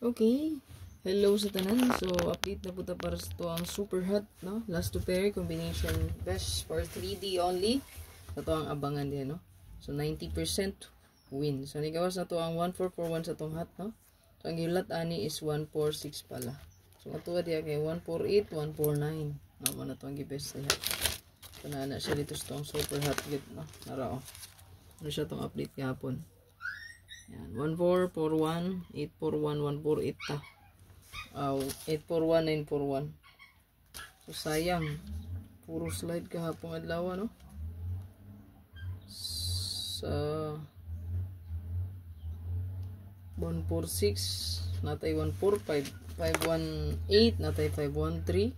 Okay. Hello sa tanan. So, update na po ta para sa ito ang super hot, no? Last to pair combination best for 3D only. Ito ang abangan din, no? So, 90% win. So, nigawas na to ang 1441 sa itong hot, no? So, ang gilat ani is 146 pala. So, matuwa diya kay 148, 149. Naman na ito ang gibest na hot. So, na siya dito sa itong super hot git, no? Narao. Ano siya itong update kahapon? Yan. 1441, 841, 148 ta. 841, 941. So, sayang. Puro slide kahapong adlaw, no? Sa 146, natay 145, 518, natay 513.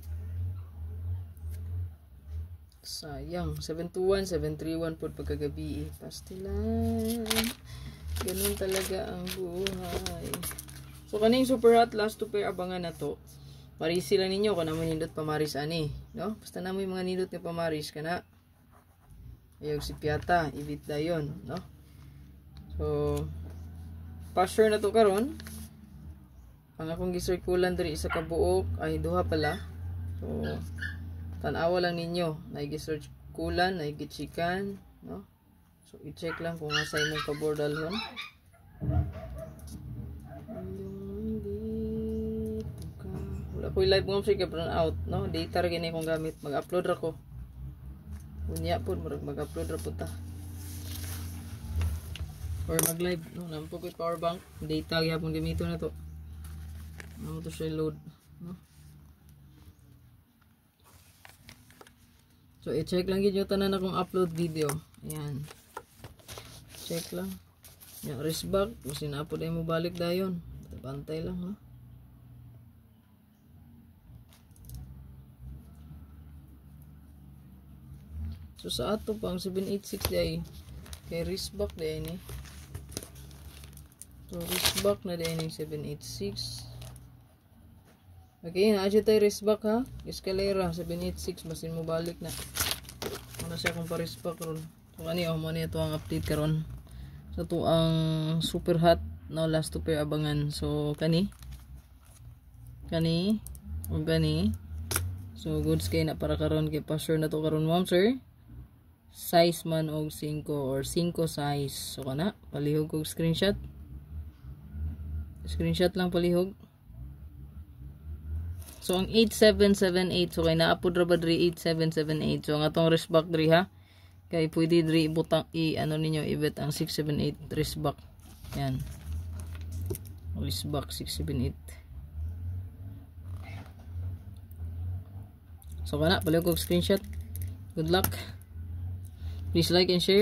Sayang. 721, 731 po pagkagabi. Pastilan. Ganun talaga ang buhay. So, kaning super hot last to pair abangan na to. Marisi lang ninyo kung naman nindot pamaris ani. No? Basta na mo yung mga nindot na pamaris ka na. Ayog si Piata. Ibit na yun. No? So, pa-sure na to karon. Ang akong gisirkulan diri isa kabuok ay duha pala. So, tanawa lang ninyo. Naigisearch kulan, naigichikan. No? So, i-check lang kung asa imong kabordalhon. Wala ko live mo sige brown out, no? Data ra gini kong gamit. Mag-upload ra ko. Unya po mag-upload ra po ta. Or mag-live, no? Nampo ko power bank. Data gyapon gamito na to. Amo to siya load, no? So, i-check lang gid yung tanan akong upload video. Ayan. Check lang. Yung wrist back, kasi na-upload ay mo balik dayon. Bantay lang, no? So, sa ato pang 786 day, kay wrist back day ni. So, wrist back na day ni 786. Okay, na-adjust tayo wrist back, ha? Escalera, 786, basin mo balik na. Ano siya kung pa-wrist back ron. So, mo na ito ang update karon. So, ito ang super hot. Now, last to pair abangan. So, kani. O gani. So, goods kay na para karon kay pa-sure na to karon, ma'am, sir. Size man og 5 or 5 size. So, kana. Palihog og screenshot. Screenshot lang palihog. So, ang 8778. So, kay na-upload ra ba diri 8778. So, ang atong wrist back diri, ha. Kay pwede diri ibutang ano ninyo ibet ang 678 wrist back. Yan. Wrist back 678. So kana palihog og screenshot. Good luck. Please like and share.